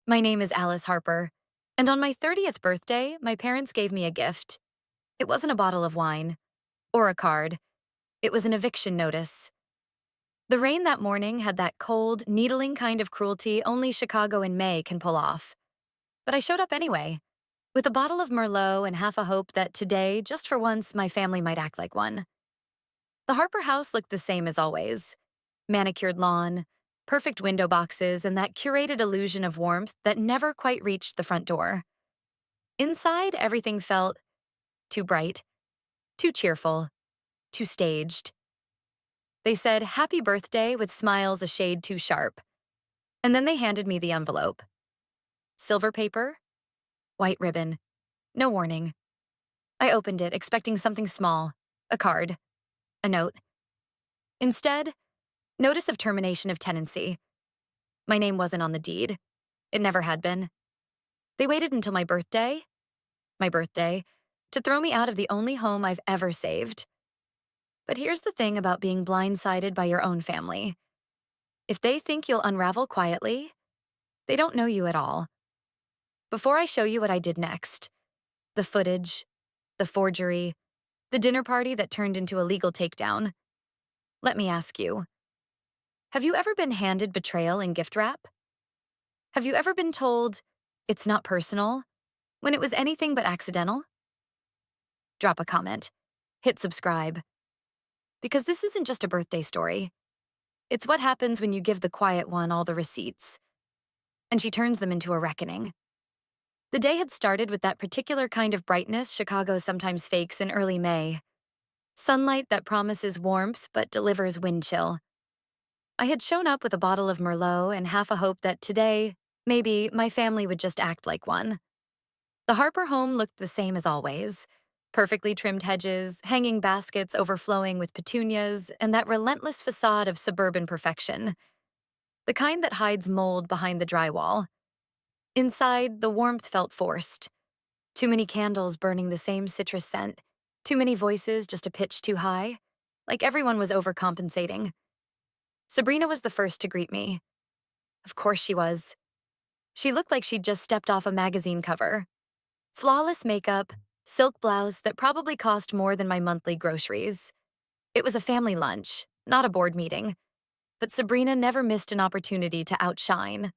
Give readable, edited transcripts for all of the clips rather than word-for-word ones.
My name is Alice Harper, and on my 30th birthday, my parents gave me a gift. It wasn't a bottle of wine or a card, it was an eviction notice. The rain that morning had that cold, needling kind of cruelty only Chicago in May can pull off. But I showed up anyway, with a bottle of Merlot and half a hope that today, just for once, my family might act like one. The Harper house looked the same as always: manicured lawn, perfect window boxes, and that curated illusion of warmth that never quite reached the front door. Inside, everything felt too bright, too cheerful, too staged. They said, "Happy birthday," with smiles a shade too sharp. And then they handed me the envelope. Silver paper, white ribbon, no warning. I opened it, expecting something small: a card, a note. Instead, notice of termination of tenancy. My name wasn't on the deed. It never had been. They waited until my birthday, to throw me out of the only home I've ever saved. But here's the thing about being blindsided by your own family. If they think you'll unravel quietly, they don't know you at all. Before I show you what I did next, the footage, the forgery, the dinner party that turned into a legal takedown, let me ask you, have you ever been handed betrayal in gift wrap? Have you ever been told, "It's not personal," when it was anything but accidental? Drop a comment. Hit subscribe. Because this isn't just a birthday story. It's what happens when you give the quiet one all the receipts, and she turns them into a reckoning. The day had started with that particular kind of brightness Chicago sometimes fakes in early May. Sunlight that promises warmth but delivers wind chill. I had shown up with a bottle of Merlot and half a hope that today, maybe, my family would just act like one. The Harper home looked the same as always: perfectly trimmed hedges, hanging baskets overflowing with petunias, and that relentless facade of suburban perfection. The kind that hides mold behind the drywall. Inside, the warmth felt forced. Too many candles burning the same citrus scent. Too many voices just a pitch too high. Like everyone was overcompensating. Sabrina was the first to greet me. Of course she was. She looked like she'd just stepped off a magazine cover. Flawless makeup, silk blouse that probably cost more than my monthly groceries. It was a family lunch, not a board meeting. But Sabrina never missed an opportunity to outshine.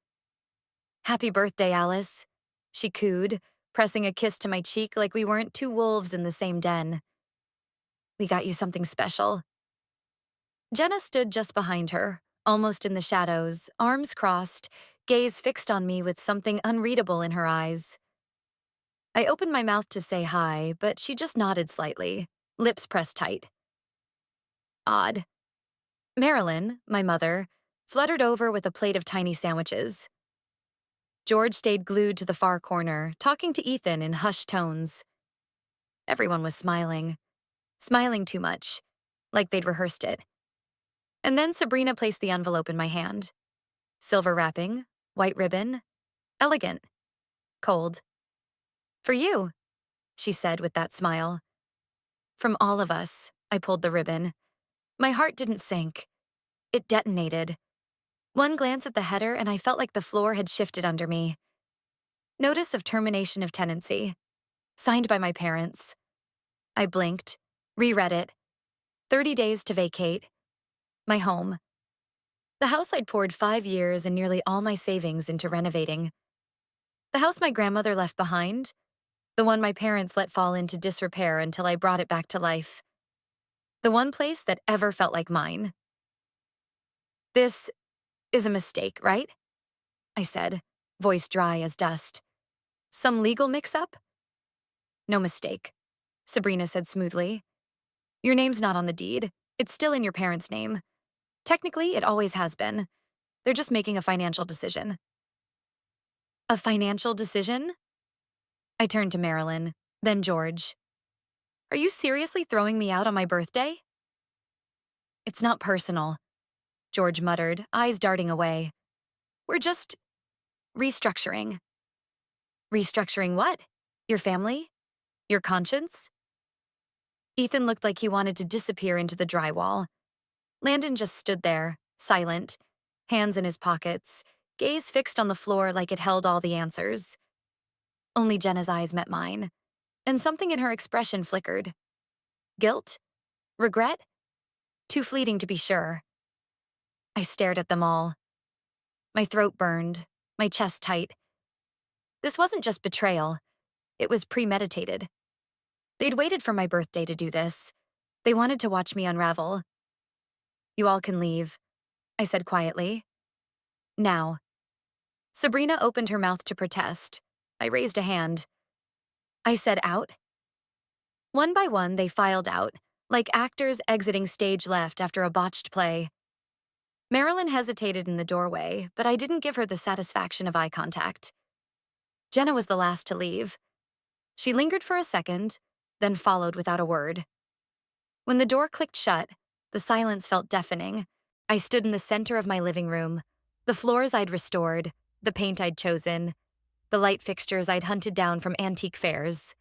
"Happy birthday, Alice," she cooed, pressing a kiss to my cheek like we weren't two wolves in the same den. "We got you something special." Jenna stood just behind her, almost in the shadows, arms crossed, gaze fixed on me with something unreadable in her eyes. I opened my mouth to say hi, but she just nodded slightly, lips pressed tight. Odd. Marilyn, my mother, fluttered over with a plate of tiny sandwiches. George stayed glued to the far corner, talking to Ethan in hushed tones. Everyone was smiling too much, like they'd rehearsed it. And then Sabrina placed the envelope in my hand. Silver wrapping, white ribbon, elegant, cold. "For you," she said with that smile. From all of us, I pulled the ribbon. My heart didn't sink. It detonated. One glance at the header and I felt like the floor had shifted under me. Notice of termination of tenancy. Signed by my parents. I blinked, reread it. 30 days to vacate. My home. The house I'd poured 5 years and nearly all my savings into renovating. The house my grandmother left behind. The one my parents let fall into disrepair until I brought it back to life. The one place that ever felt like mine. "This is a mistake, right?" I said, voice dry as dust. "Some legal mix-up?" "No mistake," Sabrina said smoothly. "Your name's not on the deed. It's still in your parents' name. Technically, it always has been. They're just making a financial decision." "A financial decision?" I turned to Marilyn, then George. "Are you seriously throwing me out on my birthday?" "It's not personal," George muttered, eyes darting away. "We're just restructuring." "Restructuring what? Your family? Your conscience?" Ethan looked like he wanted to disappear into the drywall. Landon just stood there, silent, hands in his pockets, gaze fixed on the floor like it held all the answers. Only Jenna's eyes met mine, and something in her expression flickered. Guilt? Regret? Too fleeting to be sure. I stared at them all. My throat burned, my chest tight. This wasn't just betrayal. It was premeditated. They'd waited for my birthday to do this. They wanted to watch me unravel. "You all can leave," I said quietly. "Now." Sabrina opened her mouth to protest. I raised a hand. I said out. One by one, they filed out, like actors exiting stage left after a botched play. Marilyn hesitated in the doorway, but I didn't give her the satisfaction of eye contact. Jenna was the last to leave. She lingered for a second, then followed without a word. When the door clicked shut, the silence felt deafening. I stood in the center of my living room, the floors I'd restored, the paint I'd chosen, the light fixtures I'd hunted down from antique fairs.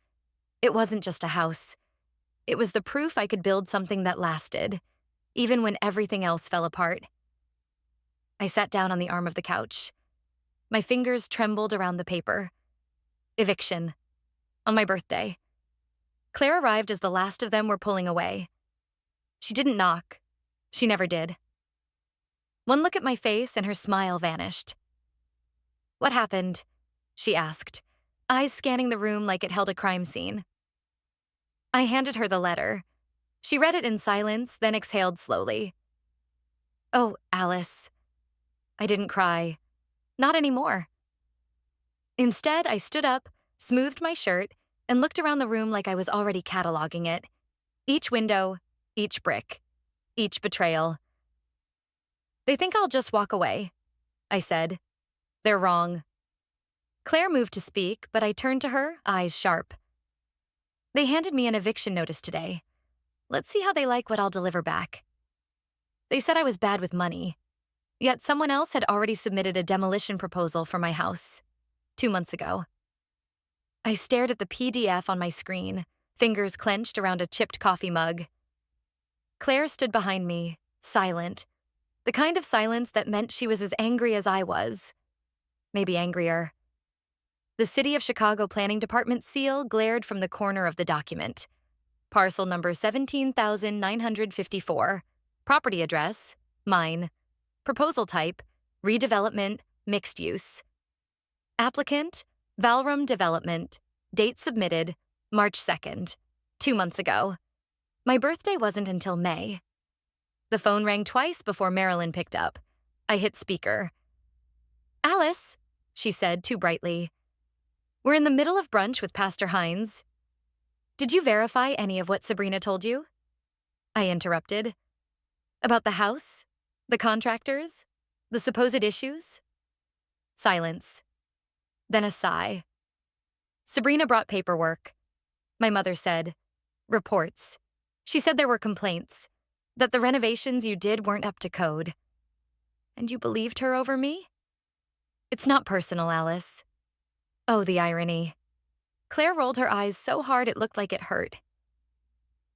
It wasn't just a house. It was the proof I could build something that lasted, even when everything else fell apart. I sat down on the arm of the couch. My fingers trembled around the paper. Eviction. On my birthday. Claire arrived as the last of them were pulling away. She didn't knock. She never did. One look at my face and her smile vanished. "What happened?" she asked, eyes scanning the room like it held a crime scene. I handed her the letter. She read it in silence, then exhaled slowly. "Oh, Alice." I didn't cry. Not anymore. Instead, I stood up, smoothed my shirt, and looked around the room like I was already cataloging it. Each window, each brick, each betrayal. "They think I'll just walk away," I said. "They're wrong." Claire moved to speak, but I turned to her, eyes sharp. "They handed me an eviction notice today. Let's see how they like what I'll deliver back." They said I was bad with money, yet someone else had already submitted a demolition proposal for my house 2 months ago. I stared at the PDF on my screen, fingers clenched around a chipped coffee mug. Claire stood behind me, silent, the kind of silence that meant she was as angry as I was, maybe angrier. The City of Chicago Planning Department seal glared from the corner of the document. Parcel number 17,954. Property address, mine. Proposal type, redevelopment, mixed use. Applicant, Valrum Development. Date submitted, March 2nd, 2 months ago. My birthday wasn't until May. The phone rang twice before Marilyn picked up. I hit speaker. "Alice," she said too brightly. "We're in the middle of brunch with Pastor Hines. Did you verify any of what Sabrina told you?" I interrupted. "About the house? The contractors? The supposed issues?" Silence. Then a sigh. "Sabrina brought paperwork," my mother said. "Reports. She said there were complaints, that the renovations you did weren't up to code. And you believed her over me? It's not personal, Alice." Oh, the irony. Claire rolled her eyes so hard it looked like it hurt.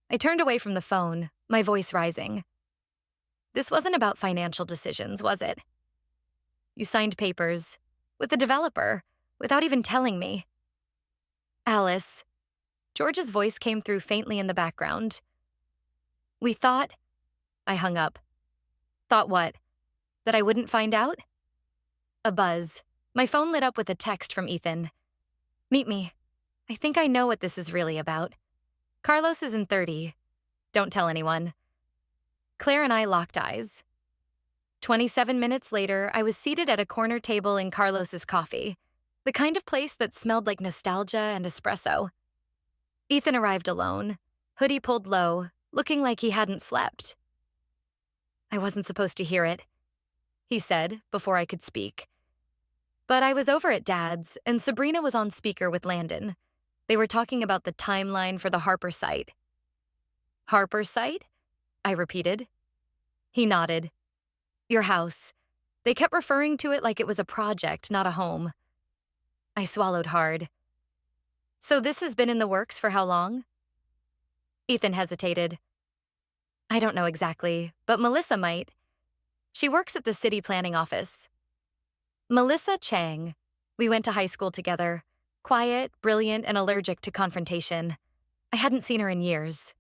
I turned away from the phone, my voice rising. "This wasn't about financial decisions, was it? You signed papers, with the developer, without even telling me." "Alice." George's voice came through faintly in the background. "We thought..." I hung up. "Thought what? That I wouldn't find out?" A buzz. My phone lit up with a text from Ethan. "Meet me. I think I know what this is really about. Carlos isn't 30. Don't tell anyone." Claire and I locked eyes. 27 minutes later, I was seated at a corner table in Carlos's coffee, the kind of place that smelled like nostalgia and espresso. Ethan arrived alone, hoodie pulled low, looking like he hadn't slept. "I wasn't supposed to hear it," he said before I could speak. But I was over at Dad's, and Sabrina was on speaker with Landon. They were talking about the timeline for the Harper site. "Harper site?" I repeated. He nodded. "Your house. They kept referring to it like it was a project, not a home." I swallowed hard. "So this has been in the works for how long?" Ethan hesitated. "I don't know exactly, but Melissa might. She works at the city planning office." Melissa Chang. We went to high school together. Quiet, brilliant, and allergic to confrontation. I hadn't seen her in years.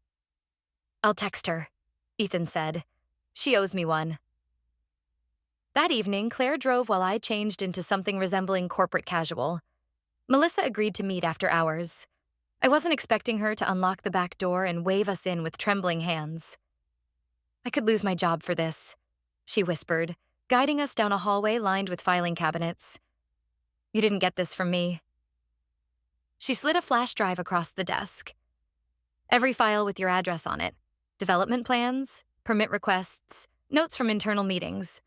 I'll text her, Ethan said. She owes me one. That evening, Claire drove while I changed into something resembling corporate casual. Melissa agreed to meet after hours. I wasn't expecting her to unlock the back door and wave us in with trembling hands. I could lose my job for this, she whispered, guiding us down a hallway lined with filing cabinets. You didn't get this from me. She slid a flash drive across the desk. Every file with your address on it. Development plans, permit requests, notes from internal meetings.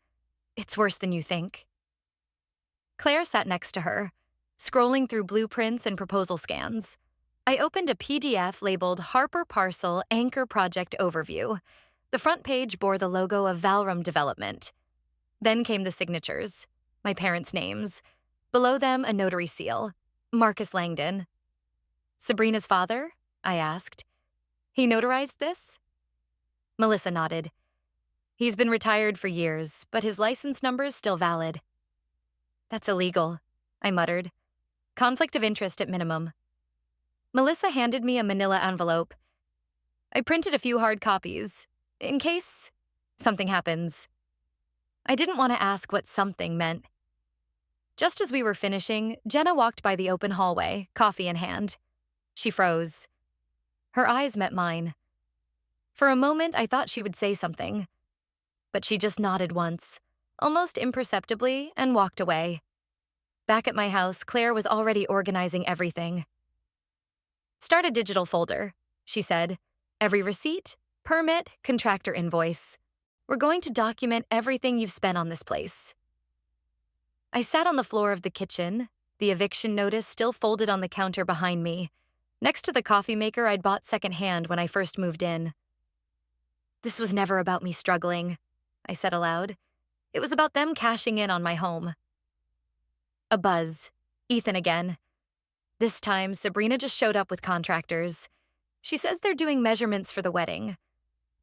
It's worse than you think. Claire sat next to her, scrolling through blueprints and proposal scans. I opened a PDF labeled Harper Parcel Anchor Project Overview. The front page bore the logo of Valrum Development. Then came the signatures, my parents' names. Below them, a notary seal, Marcus Langdon. Sabrina's father? I asked. He notarized this? Melissa nodded. He's been retired for years, but his license number's still valid. That's illegal, I muttered. Conflict of interest at minimum. Melissa handed me a manila envelope. I printed a few hard copies, in case something happens. I didn't want to ask what something meant. Just as we were finishing, Jenna walked by the open hallway, coffee in hand. She froze. Her eyes met mine. For a moment, I thought she would say something. But she just nodded once, almost imperceptibly, and walked away. Back at my house, Claire was already organizing everything. Start a digital folder, she said. Every receipt, permit, contractor invoice. We're going to document everything you've spent on this place. I sat on the floor of the kitchen, the eviction notice still folded on the counter behind me, next to the coffee maker I'd bought secondhand when I first moved in. This was never about me struggling, I said aloud. It was about them cashing in on my home. A buzz. Ethan again. This time, Sabrina just showed up with contractors. She says they're doing measurements for the wedding.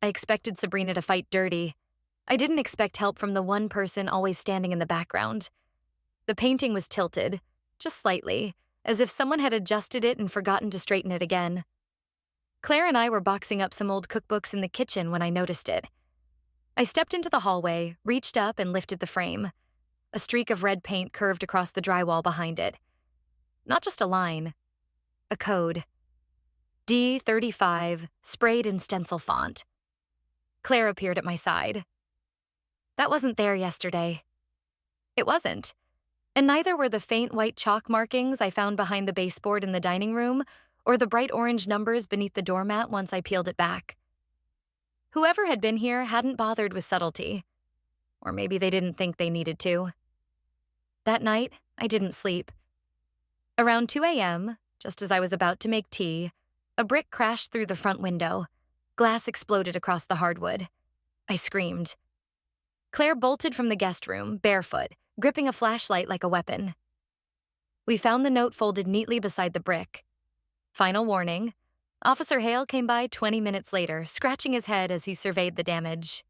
I expected Sabrina to fight dirty. I didn't expect help from the one person always standing in the background. The painting was tilted, just slightly, as if someone had adjusted it and forgotten to straighten it again. Claire and I were boxing up some old cookbooks in the kitchen when I noticed it. I stepped into the hallway, reached up, and lifted the frame. A streak of red paint curved across the drywall behind it. Not just a line, a code. D35, sprayed in stencil font. Claire appeared at my side. That wasn't there yesterday. It wasn't. And neither were the faint white chalk markings I found behind the baseboard in the dining room or the bright orange numbers beneath the doormat once I peeled it back. Whoever had been here hadn't bothered with subtlety. Or maybe they didn't think they needed to. That night, I didn't sleep. Around 2 a.m., just as I was about to make tea, a brick crashed through the front window. Glass exploded across the hardwood. I screamed. Claire bolted from the guest room, barefoot, gripping a flashlight like a weapon. We found the note folded neatly beside the brick. Final warning. Officer Hale came by 20 minutes later, scratching his head as he surveyed the damage.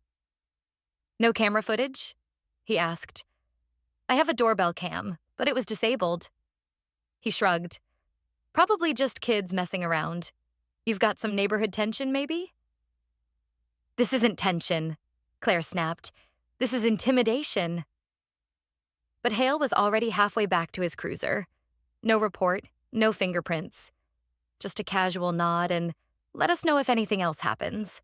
No camera footage? He asked. I have a doorbell cam, but it was disabled. He shrugged. Probably just kids messing around. You've got some neighborhood tension, maybe? This isn't tension, Claire snapped. This is intimidation. But Hale was already halfway back to his cruiser. No report, no fingerprints. Just a casual nod and let us know if anything else happens.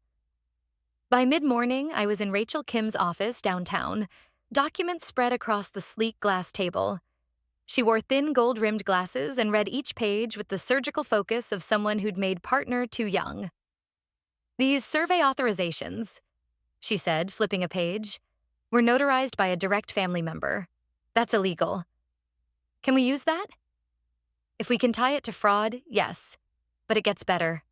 By mid-morning, I was in Rachel Kim's office downtown, documents spread across the sleek glass table. She wore thin gold-rimmed glasses and read each page with the surgical focus of someone who'd made partner too young. These survey authorizations, she said, flipping a page, were notarized by a direct family member. That's illegal. Can we use that? If we can tie it to fraud, yes, but it gets better.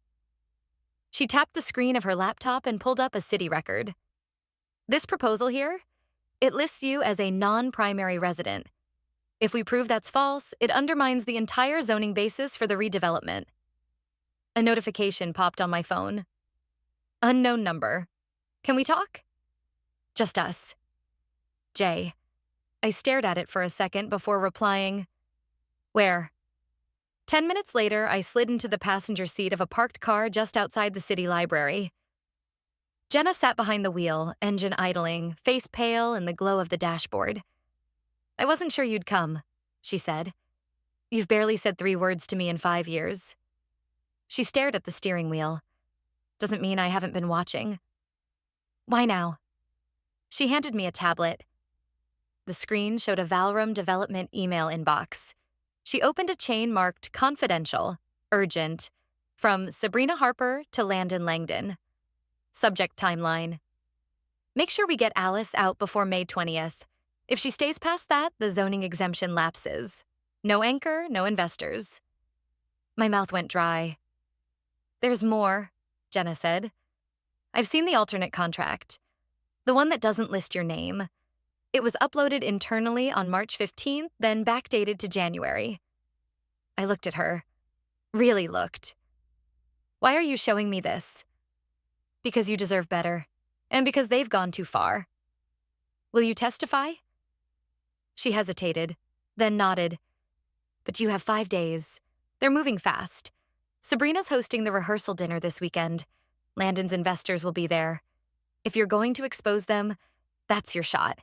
She tapped the screen of her laptop and pulled up a city record. This proposal here, it lists you as a non-primary resident. If we prove that's false, it undermines the entire zoning basis for the redevelopment. A notification popped on my phone. Unknown number. Can we talk? Just us. Jay. I stared at it for a second before replying, "Where?" 10 minutes later, I slid into the passenger seat of a parked car just outside the city library. Jenna sat behind the wheel, engine idling, face pale in the glow of the dashboard. "I wasn't sure you'd come," she said. "You've barely said 3 words to me in 5 years." She stared at the steering wheel. "Doesn't mean I haven't been watching." "Why now?" She handed me a tablet. The screen showed a Valram development email inbox. She opened a chain marked confidential, urgent, from Sabrina Harper to Landon Langdon. Subject timeline. "Make sure we get Alice out before May 20th. If she stays past that, the zoning exemption lapses. No anchor, no investors." My mouth went dry. "There's more," Jenna said. "I've seen the alternate contract. The one that doesn't list your name. It was uploaded internally on March 15th, then backdated to January." I looked at her. Really looked. "Why are you showing me this?" "Because you deserve better. And because they've gone too far." "Will you testify?" She hesitated, then nodded. "But you have 5 days. They're moving fast. Sabrina's hosting the rehearsal dinner this weekend. Landon's investors will be there. If you're going to expose them, that's your shot."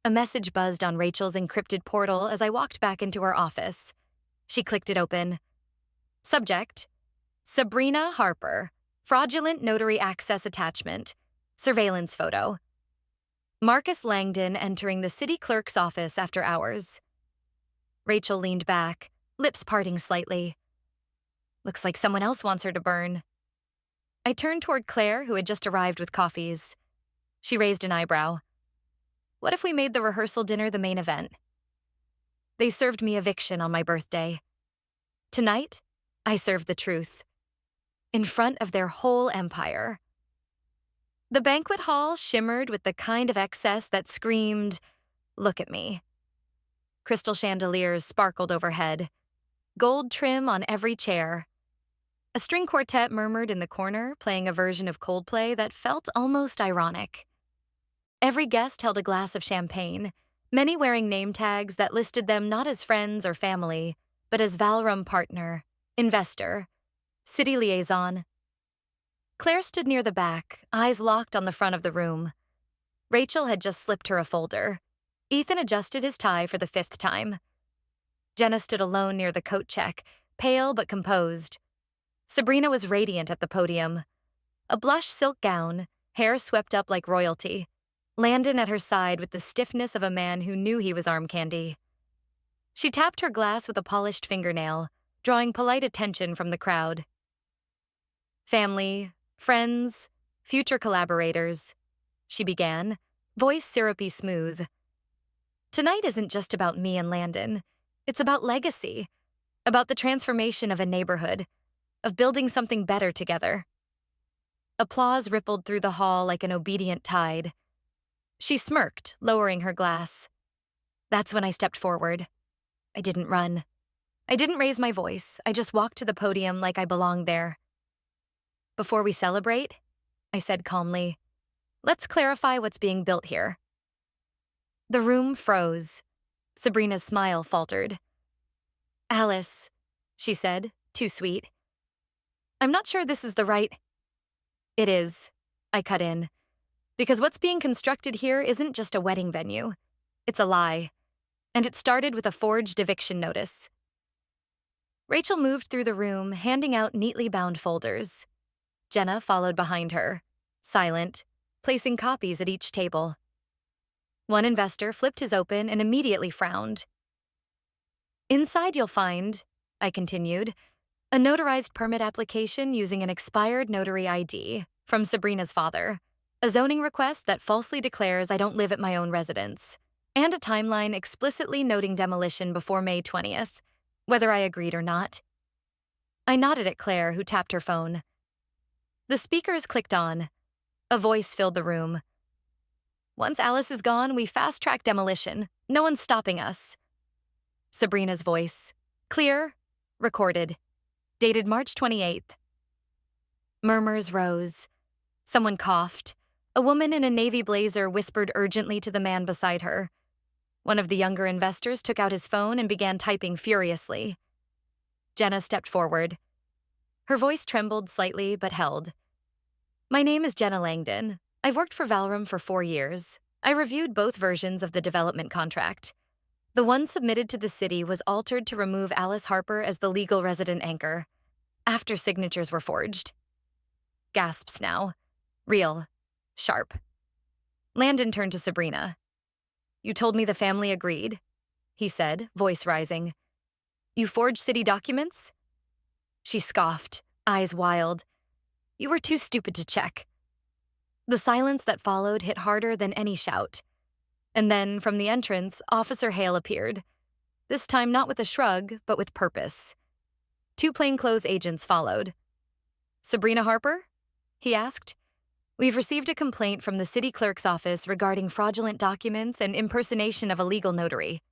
A message buzzed on Rachel's encrypted portal as I walked back into her office. She clicked it open. Subject: Sabrina Harper, fraudulent notary access attachment, surveillance photo. Marcus Langdon entering the city clerk's office after hours. Rachel leaned back, lips parting slightly. Looks like someone else wants her to burn. I turned toward Claire, who had just arrived with coffees. She raised an eyebrow. "What if we made the rehearsal dinner the main event?" They served me Eviction on my birthday. Tonight, I served the truth. In front of their whole empire. The banquet hall shimmered with the kind of excess that screamed, "Look at me." Crystal chandeliers sparkled overhead. Gold trim on every chair. A string quartet murmured in the corner, playing a version of Coldplay that felt almost ironic. Every guest held a glass of champagne, many wearing name tags that listed them not as friends or family, but as Valram partner, investor, city liaison. Claire stood near the back, eyes locked on the front of the room. Rachel had just slipped her a folder. Ethan adjusted his tie for the 5th time. Jenna stood alone near the coat check, pale but composed. Sabrina was radiant at the podium. A blush silk gown, hair swept up like royalty. Landon at her side with the stiffness of a man who knew he was arm candy. She tapped her glass with a polished fingernail, drawing polite attention from the crowd. "Family, friends, future collaborators," she began, voice syrupy smooth. "Tonight isn't just about me and Landon. It's about legacy, about the transformation of a neighborhood, of building something better together." Applause rippled through the hall like an obedient tide. She smirked, lowering her glass. That's when I stepped forward. I didn't run. I didn't raise my voice. I just walked to the podium like I belonged there. "Before we celebrate," I said calmly, "let's clarify what's being built here." The room froze. Sabrina's smile faltered. "Alice," she said, too sweet. "I'm not sure this is the right—" "It is," I cut in. "Because what's being constructed here isn't just a wedding venue. It's a lie. And it started with a forged eviction notice." Rachel moved through the room, handing out neatly bound folders. Jenna followed behind her, silent, placing copies at each table. One investor flipped his open and immediately frowned. "Inside you'll find," I continued, "a notarized permit application using an expired notary ID from Sabrina's father, a zoning request that falsely declares I don't live at my own residence, and a timeline explicitly noting demolition before May 20th, whether I agreed or not." I nodded at Claire, who tapped her phone. The speakers clicked on. A voice filled the room. "Once Alice is gone, we fast-track demolition. No one's stopping us." Sabrina's voice. Clear, recorded. Dated March 28th. Murmurs rose. Someone coughed. A woman in a navy blazer whispered urgently to the man beside her. One of the younger investors took out his phone and began typing furiously. Jenna stepped forward. Her voice trembled slightly but held. My name is Jenna Langdon. I've worked for Valrum for 4 years. I reviewed both versions of the development contract. The one submitted to the city was altered to remove Alice Harper as the legal resident anchor, after signatures were forged. Gasps now. Real. Sharp. Landon turned to Sabrina. You told me the family agreed, he said, voice rising. You forged city documents? She scoffed, eyes wild. You were too stupid to check. The silence that followed hit harder than any shout. And then, from the entrance, Officer Hale appeared. This time not with a shrug, but with purpose. 2 plainclothes agents followed. Sabrina Harper? He asked. We've received a complaint from the city clerk's office regarding fraudulent documents and impersonation of a legal notary.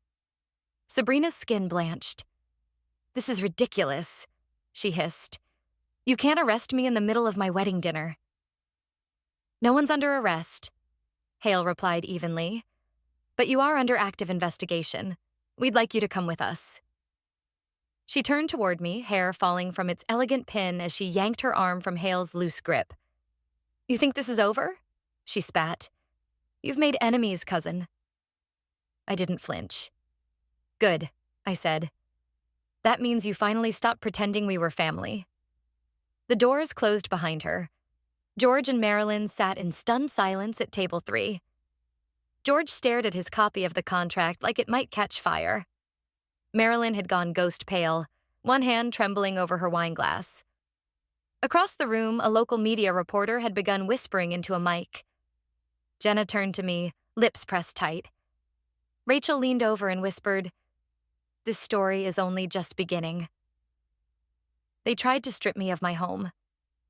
Sabrina's skin blanched. This is ridiculous, she hissed. You can't arrest me in the middle of my wedding dinner. No one's under arrest, Hale replied evenly. But you are under active investigation. We'd like you to come with us. She turned toward me, hair falling from its elegant pin as she yanked her arm from Hale's loose grip. You think this is over? She spat. You've made enemies, cousin. I didn't flinch. Good, I said. That means you finally stopped pretending we were family. The doors closed behind her. George and Marilyn sat in stunned silence at table 3. George stared at his copy of the contract like it might catch fire. Marilyn had gone ghost pale, one hand trembling over her wineglass. Across the room, a local media reporter had begun whispering into a mic. Jenna turned to me, lips pressed tight. Rachel leaned over and whispered, This story is only just beginning. They tried to strip me of my home.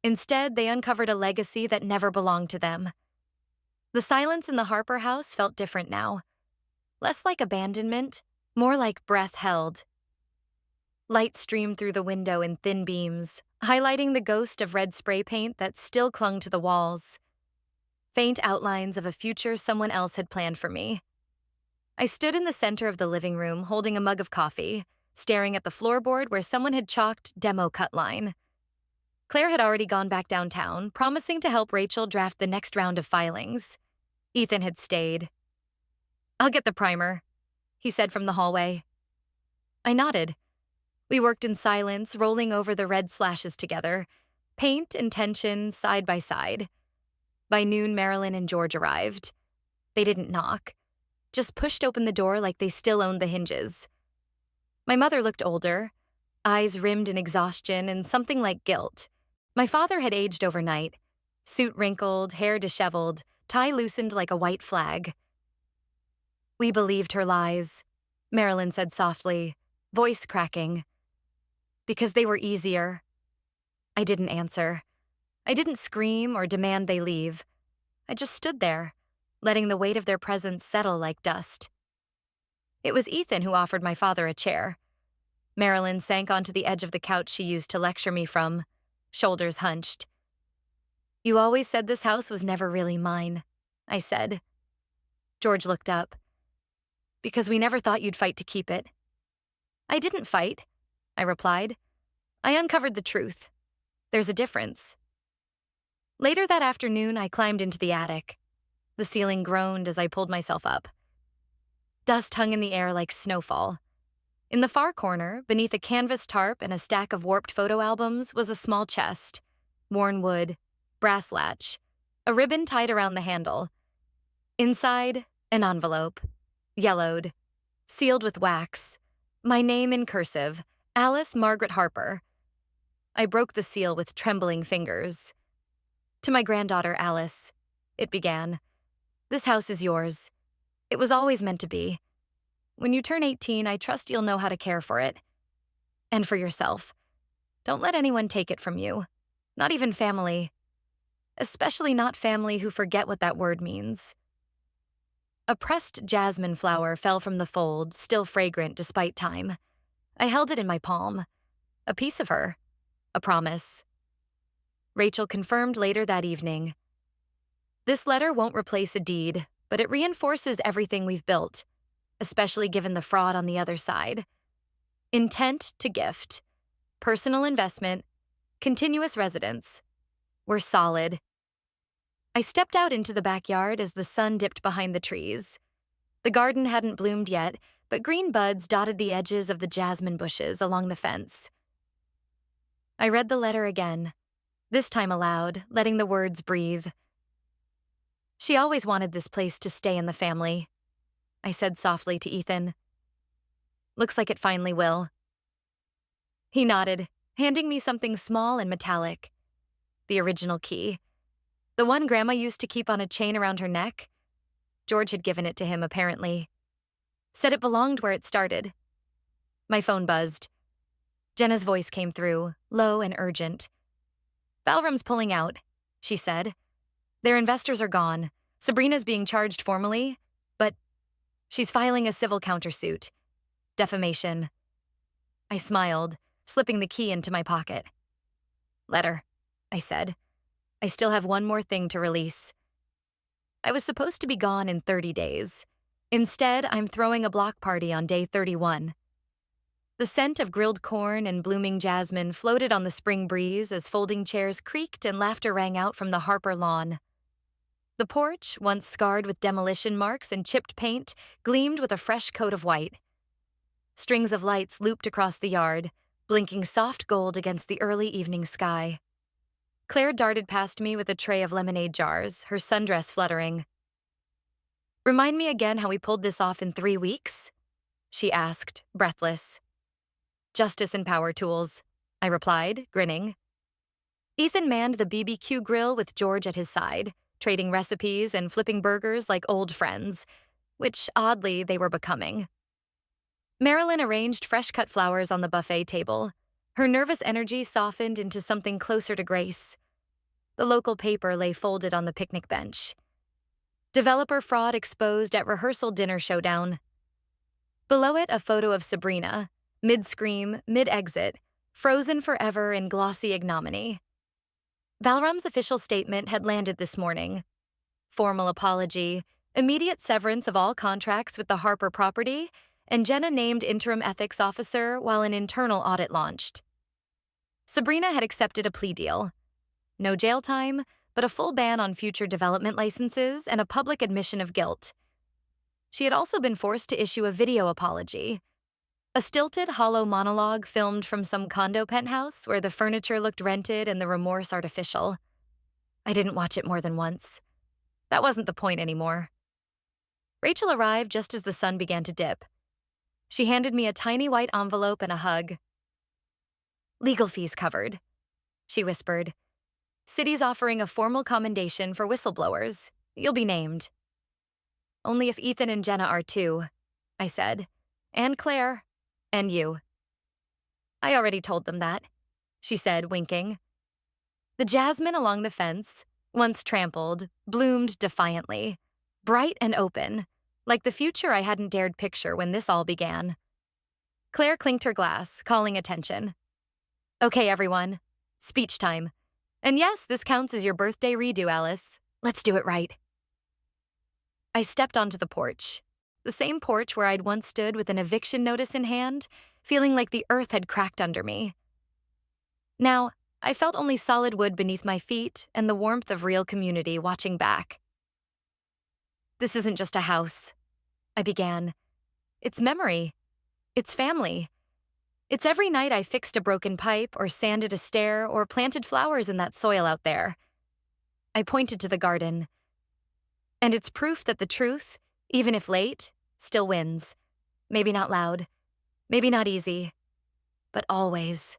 Instead, they uncovered a legacy that never belonged to them. The silence in the Harper house felt different now. Less like abandonment, more like breath held. Light streamed through the window in thin beams, highlighting the ghost of red spray paint that still clung to the walls. Faint outlines of a future someone else had planned for me. I stood in the center of the living room, holding a mug of coffee, staring at the floorboard where someone had chalked demo cut line. Claire had already gone back downtown, promising to help Rachel draft the next round of filings. Ethan had stayed. I'll get the primer, he said from the hallway. I nodded. We worked in silence, rolling over the red slashes together, paint and tension side by side. By noon, Marilyn and George arrived. They didn't knock, just pushed open the door like they still owned the hinges. My mother looked older, eyes rimmed in exhaustion and something like guilt. My father had aged overnight, suit wrinkled, hair disheveled, tie loosened like a white flag. We believed her lies, Marilyn said softly, voice cracking. Because they were easier. I didn't answer. I didn't scream or demand they leave. I just stood there, letting the weight of their presence settle like dust. It was Ethan who offered my father a chair. Marilyn sank onto the edge of the couch she used to lecture me from, shoulders hunched. You always said this house was never really mine, I said. George looked up. Because we never thought you'd fight to keep it. I didn't fight, I replied. I uncovered the truth. There's a difference. Later that afternoon, I climbed into the attic. The ceiling groaned as I pulled myself up. Dust hung in the air like snowfall. In the far corner, beneath a canvas tarp and a stack of warped photo albums, was a small chest. Worn wood, brass latch, a ribbon tied around the handle. Inside, an envelope, yellowed, sealed with wax. My name in cursive, Alice Margaret Harper. I broke the seal with trembling fingers. To my granddaughter, Alice, it began. This house is yours. It was always meant to be. When you turn 18, I trust you'll know how to care for it. And for yourself. Don't let anyone take it from you. Not even family. Especially not family who forget what that word means. A pressed jasmine flower fell from the fold, still fragrant despite time. I held it in my palm. A piece of her. A promise. Rachel confirmed later that evening. This letter won't replace a deed, but it reinforces everything we've built. especially given the fraud on the other side. Intent to gift, personal investment, continuous residence. We're solid. I stepped out into the backyard as the sun dipped behind the trees. The garden hadn't bloomed yet, but green buds dotted the edges of the jasmine bushes along the fence. I read the letter again, this time aloud, letting the words breathe. She always wanted this place to stay in the family, I said softly to Ethan. Looks like it finally will. He nodded, handing me something small and metallic. The original key. The one Grandma used to keep on a chain around her neck. George had given it to him, apparently. Said it belonged where it started. My phone buzzed. Jenna's voice came through, low and urgent. Valrum's pulling out, she said. Their investors are gone. Sabrina's being charged formally, but she's filing a civil countersuit. Defamation. I smiled, slipping the key into my pocket. Letter, I said. I still have one more thing to release. I was supposed to be gone in 30 days. Instead, I'm throwing a block party on day 31. The scent of grilled corn and blooming jasmine floated on the spring breeze as folding chairs creaked and laughter rang out from the Harper lawn. The porch, once scarred with demolition marks and chipped paint, gleamed with a fresh coat of white. Strings of lights looped across the yard, blinking soft gold against the early evening sky. Claire darted past me with a tray of lemonade jars, her sundress fluttering. Remind me again how we pulled this off in 3 weeks? She asked, breathless. Justice and power tools, I replied, grinning. Ethan manned the BBQ grill with George at his side, trading recipes and flipping burgers like old friends, which, oddly, they were becoming. Marilyn arranged fresh-cut flowers on the buffet table. Her nervous energy softened into something closer to grace. The local paper lay folded on the picnic bench. Developer fraud exposed at rehearsal dinner showdown. Below it, a photo of Sabrina, mid-scream, mid-exit, frozen forever in glossy ignominy. Valrum's official statement had landed this morning. Formal apology, immediate severance of all contracts with the Harper property, and Jenna named interim ethics officer while an internal audit launched. Sabrina had accepted a plea deal. No jail time, but a full ban on future development licenses and a public admission of guilt. She had also been forced to issue a video apology. A stilted, hollow monologue filmed from some condo penthouse where the furniture looked rented and the remorse artificial. I didn't watch it more than once. That wasn't the point anymore. Rachel arrived just as the sun began to dip. She handed me a tiny white envelope and a hug. Legal fees covered, she whispered. City's offering a formal commendation for whistleblowers. You'll be named. Only if Ethan and Jenna are too, I said. And Claire. And you. I already told them that, she said, winking. The jasmine along the fence, once trampled, bloomed defiantly, bright and open, like the future I hadn't dared picture when this all began. Claire clinked her glass, calling attention. Okay, everyone. Speech time. And yes, this counts as your birthday redo, Alice. Let's do it right. I stepped onto the porch. The same porch where I'd once stood with an eviction notice in hand, feeling like the earth had cracked under me. Now, I felt only solid wood beneath my feet and the warmth of real community watching back. This isn't just a house, I began. It's memory. It's family. It's every night I fixed a broken pipe or sanded a stair or planted flowers in that soil out there. I pointed to the garden. And it's proof that the truth, even if late, still wins. Maybe not loud, maybe not easy, but always.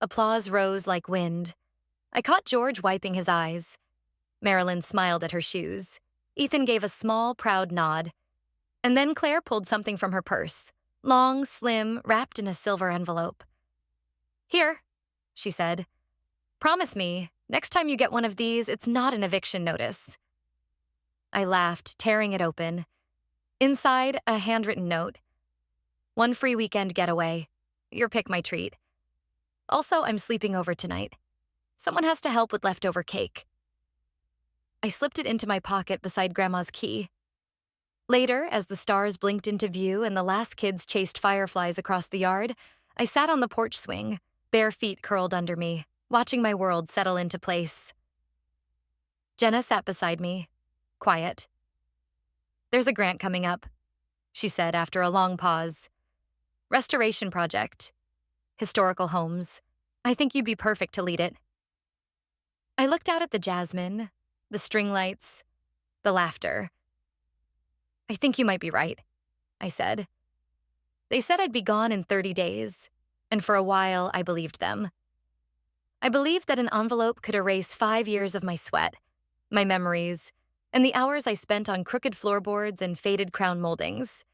Applause rose like wind. I caught George wiping his eyes. Marilyn smiled at her shoes. Ethan gave a small, proud nod. And then Claire pulled something from her purse, long, slim, wrapped in a silver envelope. Here, she said. Promise me, next time you get one of these, it's not an eviction notice. I laughed, tearing it open. Inside, a handwritten note. One free weekend getaway. Your pick, my treat. Also, I'm sleeping over tonight. Someone has to help with leftover cake. I slipped it into my pocket beside Grandma's key. Later, as the stars blinked into view and the last kids chased fireflies across the yard, I sat on the porch swing, bare feet curled under me, watching my world settle into place. Jenna sat beside me, quiet. "There's a grant coming up," she said after a long pause. "Restoration project. Historical homes. I think you'd be perfect to lead it." I looked out at the jasmine, the string lights, the laughter. "I think you might be right," I said. They said I'd be gone in 30 days, and for a while I believed them. I believed that an envelope could erase 5 years of my sweat, my memories, and the hours I spent on crooked floorboards and faded crown moldings.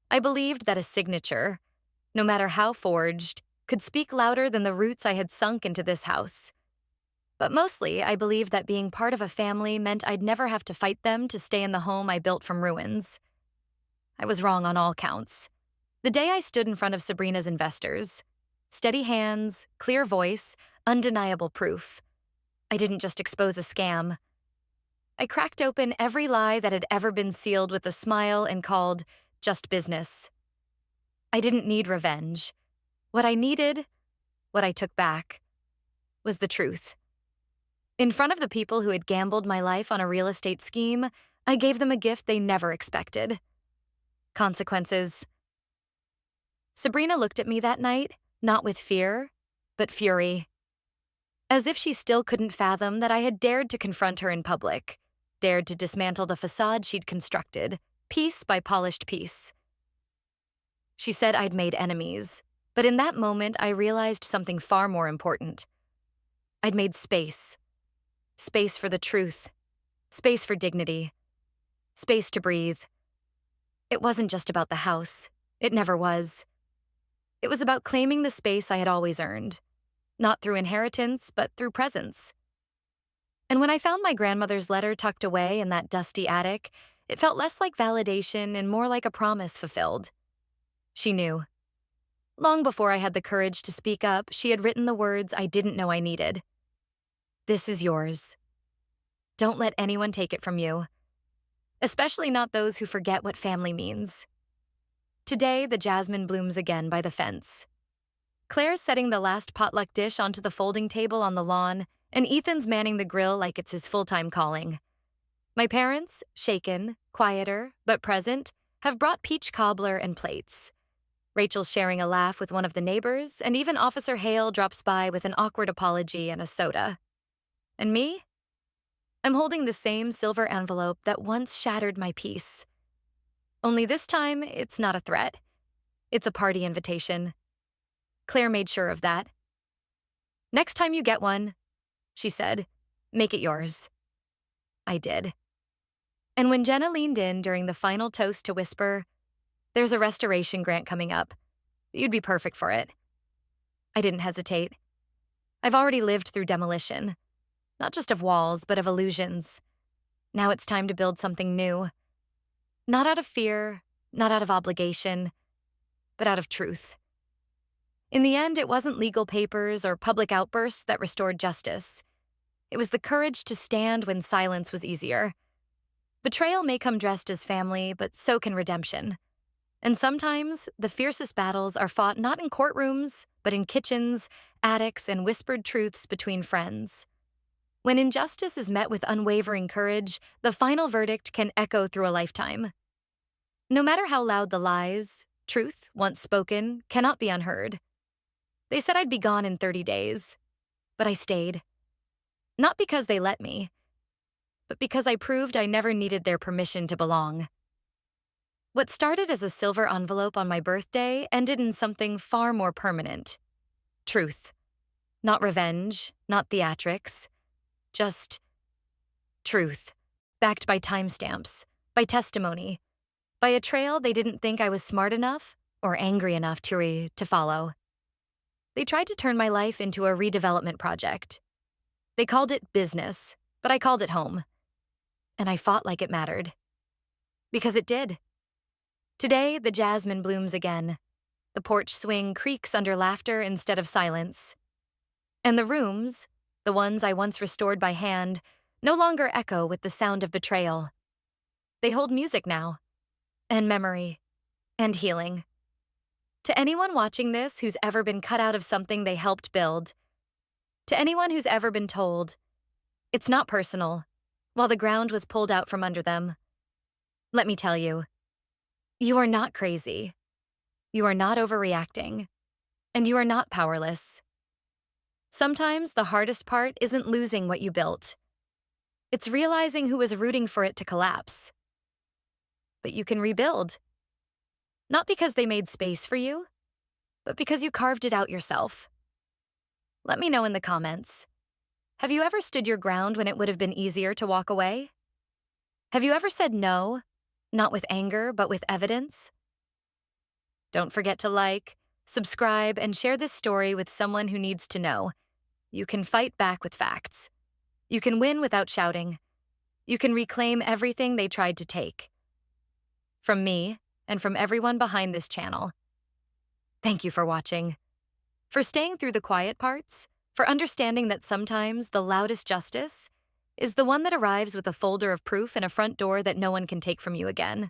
I believed that a signature, no matter how forged, could speak louder than the roots I had sunk into this house. But mostly, I believed that being part of a family meant I'd never have to fight them to stay in the home I built from ruins. I was wrong on all counts. The day I stood in front of Sabrina's investors, steady hands, clear voice, undeniable proof. I didn't just expose a scam. I cracked open every lie that had ever been sealed with a smile and called just business. I didn't need revenge. What I needed, what I took back, was the truth. In front of the people who had gambled my life on a real estate scheme, I gave them a gift they never expected. Consequences. Sabrina looked at me that night, not with fear, but fury. As if she still couldn't fathom that I had dared to confront her in public, dared to dismantle the facade she'd constructed, piece by polished piece. She said I'd made enemies, but in that moment I realized something far more important. I'd made space. Space for the truth. Space for dignity. Space to breathe. It wasn't just about the house. It never was. It was about claiming the space I had always earned. Not through inheritance, but through presence. And when I found my grandmother's letter tucked away in that dusty attic, it felt less like validation and more like a promise fulfilled. She knew. Long before I had the courage to speak up, she had written the words I didn't know I needed. "This is yours. Don't let anyone take it from you. Especially not those who forget what family means." Today, the jasmine blooms again by the fence. Claire's setting the last potluck dish onto the folding table on the lawn, and Ethan's manning the grill like it's his full-time calling. My parents, shaken, quieter, but present, have brought peach cobbler and plates. Rachel's sharing a laugh with one of the neighbors, and even Officer Hale drops by with an awkward apology and a soda. And me? I'm holding the same silver envelope that once shattered my peace. Only this time, it's not a threat. It's a party invitation. Claire made sure of that. "Next time you get one," she said, "make it yours." I did. And when Jenna leaned in during the final toast to whisper, "There's a restoration grant coming up. You'd be perfect for it," I didn't hesitate. I've already lived through demolition. Not just of walls, but of illusions. Now it's time to build something new. Not out of fear, not out of obligation, but out of truth. In the end, it wasn't legal papers or public outbursts that restored justice. It was the courage to stand when silence was easier. Betrayal may come dressed as family, but so can redemption. And sometimes, the fiercest battles are fought not in courtrooms, but in kitchens, attics, and whispered truths between friends. When injustice is met with unwavering courage, the final verdict can echo through a lifetime. No matter how loud the lies, truth, once spoken, cannot be unheard. They said I'd be gone in 30 days, but I stayed. Not because they let me, but because I proved I never needed their permission to belong. What started as a silver envelope on my birthday ended in something far more permanent. Truth. Not revenge, not theatrics. Just truth, backed by timestamps, by testimony, by a trail they didn't think I was smart enough or angry enough to follow. They tried to turn my life into a redevelopment project. They called it business, but I called it home. And I fought like it mattered. Because it did. Today, the jasmine blooms again. The porch swing creaks under laughter instead of silence. And the rooms, the ones I once restored by hand, no longer echo with the sound of betrayal. They hold music now. and memory and healing. To anyone watching this who's ever been cut out of something they helped build, to anyone who's ever been told, it's not personal, while the ground was pulled out from under them, let me tell you, you are not crazy. You are not overreacting. And you are not powerless. Sometimes the hardest part isn't losing what you built. It's realizing who was rooting for it to collapse. But you can rebuild. Not because they made space for you, but because you carved it out yourself. Let me know in the comments. Have you ever stood your ground when it would have been easier to walk away? Have you ever said no, not with anger, but with evidence? Don't forget to like, subscribe, and share this story with someone who needs to know. You can fight back with facts. You can win without shouting. You can reclaim everything they tried to take. From me, and from everyone behind this channel, thank you for watching. For staying through the quiet parts, for understanding that sometimes the loudest justice is the one that arrives with a folder of proof and a front door that no one can take from you again.